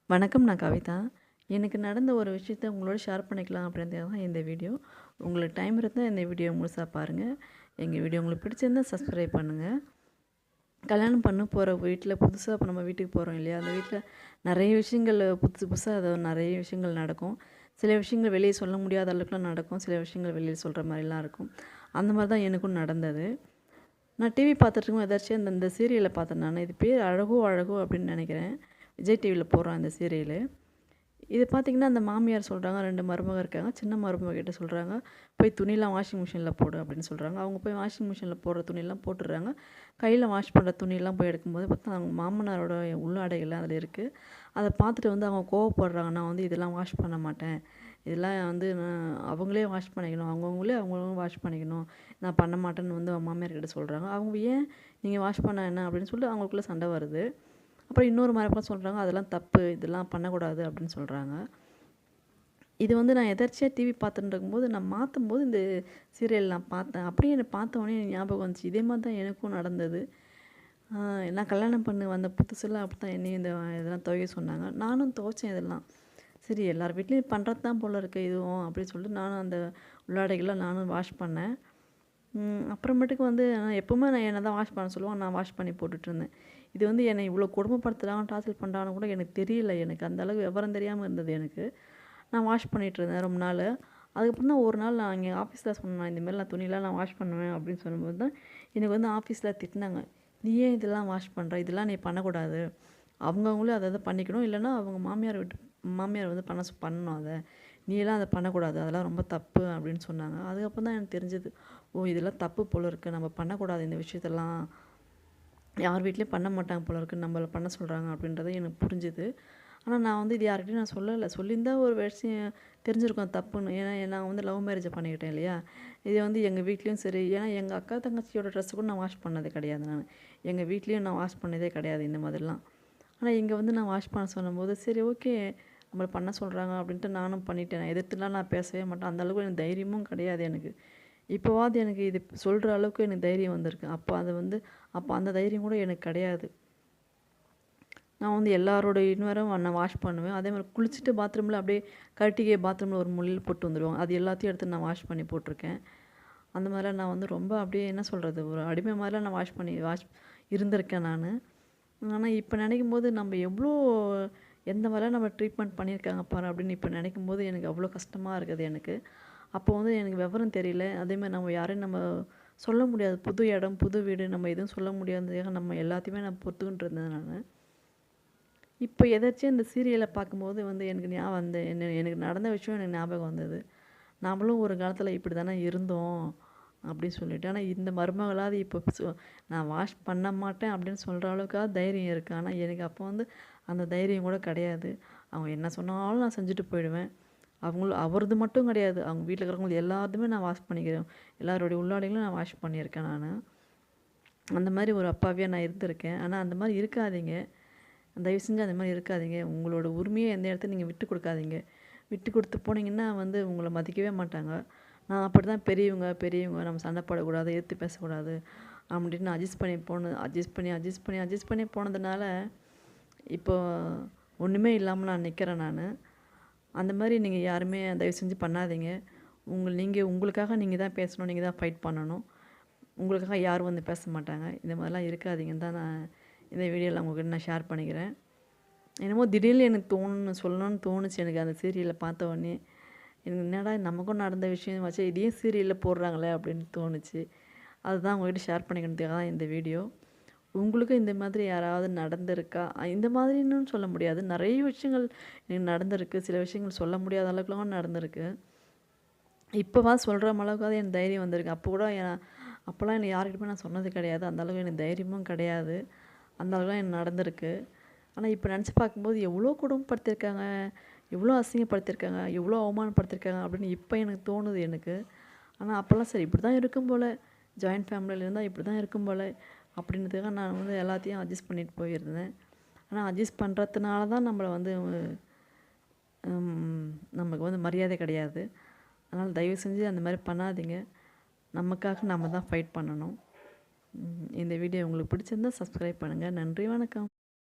வணக்கம். நான் கவிதா. எனக்கு நடந்த ஒரு விஷயத்த உங்களோட ஷேர் பண்ணிக்கலாம் அப்படின்றது தான் இந்த வீடியோ. உங்களுக்கு டைம் இருந்தா இந்த வீடியோ முழுசா பாருங்க. எங்க வீடியோ உங்களுக்கு பிடிச்சிருந்தா சப்ஸ்கிரைப் பண்ணுங்க. கல்யாணம் பண்ண போகிற வீட்டில் புதுசா இப்போ நம்ம வீட்டுக்கு போகிறோம் இல்லையா? அந்த வீட்டில் நிறைய விஷயங்கள் புதுசு புதுசா அது நிறைய விஷயங்கள் நடக்கும். சில விஷயங்கள் வெளியே சொல்ல முடியாத அளவுக்குலாம் நடக்கும். சில விஷயங்கள் வெளியே சொல்கிற மாதிரிலாம் இருக்கும். அந்த மாதிரி தான் எனக்கும் நடந்தது. நான் டிவி பார்த்துட்டுருக்கும்போது எதாச்சும் இந்த சீரியலை பார்த்தேன் நான். இது பேர் அழகோ அழகோ அப்படின்னு நினைக்கிறேன். விஜய் டிவியில் போடுறான் இந்த சீரியலு. இது பார்த்திங்கன்னா, அந்த மாமியார் சொல்கிறாங்க, 2 மருமக இருக்காங்க. சின்ன மருமக கிட்ட சொல்கிறாங்க, "போய் துணிலாம் வாஷிங் மிஷினில் போடு" அப்படின்னு சொல்கிறாங்க. அவங்க போய் வாஷிங் மிஷினில் போடுற துணியெல்லாம் போட்டுடுறாங்க. கையில் வாஷ் பண்ணுற துணியெல்லாம் போய் எடுக்கும்போது பார்த்தா, அவங்க மாமனாரோட உள்ளாடைகள்லாம் அதில் இருக்குது. அதை பார்த்துட்டு வந்து அவங்க கோவப்படுறாங்க. "நான் வந்து இதெல்லாம் வாஷ் பண்ண மாட்டேன். இதெல்லாம் வந்து நான் அவங்களே வாஷ் பண்ணிக்கணும். அவங்கவங்களே வாஷ் பண்ணிக்கணும். நான் பண்ண மாட்டேன்னு" வந்து அவங்க மாமியார் கிட்ட சொல்கிறாங்க. அவங்க, "ஏன் நீங்கள் வாஷ் பண்ணா என்ன?" அப்படின்னு சொல்லிட்டு அவங்களுக்குள்ள சண்டை வருது. அப்புறம் இன்னொரு மருமக சொல்கிறாங்க, "அதெல்லாம் தப்பு. இதெல்லாம் பண்ணக்கூடாது" அப்படின்னு சொல்கிறாங்க. இது வந்து நான் எதர்ச்சியா டிவி பார்த்துட்டு இருக்கும்போது, நான் மாத்தும்போது இந்த சீரியல் நான் பார்த்தேன். அப்படியே என்ன பார்த்தோனே எனக்கு ஞாபகம் வந்துச்சு. இதே மாதிரி தான் எனக்கும் நடந்தது. ஆ நான் கல்யாணம் பண்ணி வந்த புதுசுல அப்படித்தான் என்னையும் இதெல்லாம் துவைக்க சொன்னாங்க. நானும் துவைச்சேன் இதெல்லாம். சரி எல்லார் வீட்லேயும் பண்ணுறது தான் போல இருக்கு இதுவும் அப்படின்னு சொல்லிட்டு நானும் அந்த உள்ளாடைகள்லாம் நானும் வாஷ் பண்ணேன். அப்புறமேட்டுக்கு வந்து எப்பவுமே நான் என்ன தான் வாஷ் பண்ண சொல்லுவாங்க. நான் வாஷ் பண்ணி போட்டுட்ருந்தேன். இது வந்து என்னை இவ்வளோ கொடுமைப்படுத்துறாங்க, டார்ச்சர் பண்ணுறாங்கன்னு கூட எனக்கு தெரியல எனக்கு. அந்த அளவுக்கு விவரம் தெரியாமல் இருந்தது எனக்கு. நான் வாஷ் பண்ணிகிட்ருந்தேன் ரொம்ப நாள். அதுக்கப்புறம் தான் ஒரு நாள் நான் இங்கே ஆஃபீஸில் சொன்னேன், "இந்தமாரி நான் துணிலாம் நான் வாஷ் பண்ணுவேன்" அப்படின்னு சொல்லும்போது தான் எனக்கு வந்து ஆஃபீஸில் திட்டினாங்க. "நீ ஏன் இதெல்லாம் வாஷ் பண்ணுற? இதெல்லாம் நீ பண்ணக்கூடாது. அவங்கவங்களே அதை பண்ணிக்கணும். இல்லைன்னா அவங்க மாமியார் வந்து பண்ணணும் அதை. நீலாம் அதை பண்ணக்கூடாது. அதெல்லாம் ரொம்ப தப்பு" அப்படின்னு சொன்னாங்க. அதுக்கப்புறம் தான் எனக்கு தெரிஞ்சது, ஓ இதெல்லாம் தப்பு போல இருக்குது. நம்ம பண்ணக்கூடாது இந்த விஷயத்தெல்லாம். யார் வீட்லேயும் பண்ண மாட்டாங்க போல இருக்குது. நம்மள பண்ண சொல்கிறாங்க அப்படின்றது எனக்கு புரிஞ்சுது. ஆனால் நான் வந்து இது யார்கிட்டயும் நான் சொல்லலை. சொல்லியிருந்தா ஒரு விஷயம் தெரிஞ்சிருக்கும் தப்புன்னு. ஏன்னா நான் வந்து லவ் மேரேஜ் பண்ணிக்கிட்டேன் இல்லையா? இது வந்து எங்கள் வீட்லேயும் சரி, ஏன்னா எங்கள் அக்கா தங்கச்சியோட ட்ரெஸ்ஸு கூட நான் வாஷ் பண்ணது கிடையாது நான். எங்கள் வீட்லேயும் நான் வாஷ் பண்ணதே கிடையாது இந்த மாதிரிலாம். ஆனால் இங்கே வந்து நான் வாஷ் பண்ண சொல்லும்போது, சரி ஓகே நம்மள பண்ண சொல்கிறாங்க அப்படின்ட்டு நானும் பண்ணிட்டேன். நான் எதிர்த்துலாம் நான் பேசவே மாட்டேன். அந்த அளவுக்கு எனக்கு தைரியமும் கிடையாது எனக்கு. இப்போவாவது எனக்கு இது சொல்கிற அளவுக்கு எனக்கு தைரியம் வந்திருக்கு. அப்போ அந்த தைரியம் கூட எனக்கு கிடையாது. நான் வந்து எல்லாரோட இன்வரும் நான் வாஷ் பண்ணுவேன். அதேமாதிரி குளிச்சுட்டு பாத்ரூமில் அப்படியே கழட்டிக்கே பாத்ரூமில் ஒரு முள்ளில் போட்டு வந்துடுவாங்க. அது எல்லாத்தையும் எடுத்து நான் வாஷ் பண்ணி போட்டிருக்கேன். அந்த மாதிரிலாம் நான் வந்து ரொம்ப அப்படியே என்ன சொல்கிறது, ஒரு அடிமை மாதிரிலாம் நான் வாஷ் இருந்திருக்கேன் நான். ஆனால் இப்போ நினைக்கும்போது நம்ம எவ்வளோ எந்த மாதிரிலாம் நம்ம ட்ரீட்மெண்ட் பண்ணியிருக்காங்க பாரு அப்படின்னு இப்போ நினைக்கும்போது எனக்கு அவ்வளோ கஷ்டமாக இருக்குது எனக்கு. அப்போ வந்து எனக்கு விவரம் தெரியல. அதேமாதிரி நம்ம யாரையும் நம்ம சொல்ல முடியாது. புது இடம், புது வீடு நம்ம எதுவும் சொல்ல முடியாததுக்காக நம்ம எல்லாத்தையுமே நான் பொறுத்துக்கிட்டு இருந்தேன் நான். இப்போ எதாச்சும் இந்த சீரியலை பார்க்கும்போது வந்து எனக்கு ஞாபகம் வந்து எனக்கு நடந்த விஷயம் எனக்கு ஞாபகம் வந்தது. நாமளும் ஒரு காலத்தில் இப்படி தானே இருந்தோம் அப்படின்னு சொல்லிட்டு. ஆனால் இந்த மருமகளாவது இப்போ நான் வாஷ் பண்ண மாட்டேன் அப்படின்னு சொல்கிற அளவுக்காவது தைரியம் இருக்குது. ஆனால் எனக்கு அப்போ வந்து அந்த தைரியம் கூட கிடையாது. அவங்க என்ன சொன்னாலும் நான் செஞ்சுட்டு போயிடுவேன். அவரது மட்டும் கிடையாது. அவங்க வீட்டில் இருக்கிறவங்க எல்லாத்தையுமே நான் வாஷ் பண்ணிக்கிறேன். எல்லாருடைய உள்ளாடைகளும் நான் வாஷ் பண்ணியிருக்கேன் நான். அந்த மாதிரி ஒரு அப்பாவியாக நான் இருந்திருக்கேன். ஆனால் அந்த மாதிரி இருக்காதீங்க. தயவு செஞ்சு அந்த மாதிரி இருக்காதீங்க. உங்களோட உரிமையை எந்த இடத்துலையும் நீங்கள் விட்டு கொடுக்காதீங்க. விட்டு கொடுத்து போனீங்கன்னா வந்து உங்களை மதிக்கவே மாட்டாங்க. நான் அப்படி தான் பெரியவங்க நம்ம சண்டை போடக்கூடாது, எதிர்த்து பேசக்கூடாது அப்படின்னு அட்ஜஸ்ட் பண்ணி போனதுனால இப்போ ஒன்றுமே இல்லாமல் நான் நிற்கிறேன் நான். அந்த மாதிரி நீங்கள் யாருமே தயவு செஞ்சு பண்ணாதீங்க. உங்களுக்காக நீங்கள் தான் பேசணும், நீங்கள் தான் ஃபைட் பண்ணணும். உங்களுக்காக யாரும் வந்து பேச மாட்டாங்க. இந்த மாதிரிலாம் இருக்காதீங்கன்னு தான் நான் இந்த வீடியோவில் உங்கள்கிட்ட நான் ஷேர் பண்ணிக்கிறேன். என்னமோ திடீர்னு எனக்கு சொல்லணும்னு தோணுச்சு எனக்கு அந்த சீரியலை பார்த்த உடனே. எனக்கு என்னடா நமக்கும் நடந்த விஷயம் வச்சு இதையும் சீரியலில் போடுறாங்களே அப்படின்னு தோணுச்சு. அதுதான் உங்கள்கிட்ட ஷேர் பண்ணிக்கிறதுக்காக தான் இந்த வீடியோ. உங்களுக்கும் இந்த மாதிரி யாராவது நடந்திருக்கா? இந்த மாதிரின்னு சொல்ல முடியாது. நிறைய விஷயங்கள் எனக்கு நடந்திருக்கு. சில விஷயங்கள் சொல்ல முடியாத அளவுக்குலாம் நடந்திருக்கு. இப்போவாது சொல்கிற அளவுக்காவது எனக்கு தைரியம் வந்திருக்கு. அப்போலாம் எனக்கு யார்கிட்டயுமே நான் சொன்னது கிடையாது. அந்த அளவுக்கு எனக்கு தைரியமும் கிடையாது. அந்த அளவுக்குலாம் எனக்கு நடந்திருக்கு. ஆனால் இப்போ நினச்சி பார்க்கும்போது எவ்வளோ கொடுமைப்படுத்தியிருக்காங்க, எவ்வளோ அசிங்கப்படுத்தியிருக்காங்க, எவ்வளோ அவமானப்படுத்தியிருக்காங்க அப்படின்னு இப்போ எனக்கு தோணுது எனக்கு. ஆனால் அப்போல்லாம் சரி இப்படி தான் இருக்கும் போல், ஜாயிண்ட் ஃபேமிலியில் இருந்தால் இப்படி தான் இருக்கும் போல் அப்படின்றதுக்காக நான் வந்து எல்லாத்தையும் அட்ஜஸ்ட் பண்ணிட்டு போயிருந்தேன். ஆனால் அட்ஜஸ்ட் பண்ணுறதுனால தான் நம்மளை வந்து நமக்கு வந்து மரியாதை கிடையாது. அதனால் தயவு செஞ்சு அந்த மாதிரி பண்ணாதீங்க. நமக்காக நம்ம தான் ஃபைட் பண்ணணும். இந்த வீடியோ உங்களுக்கு பிடிச்சிருந்தா சப்ஸ்கிரைப் பண்ணுங்கள். நன்றி, வணக்கம்.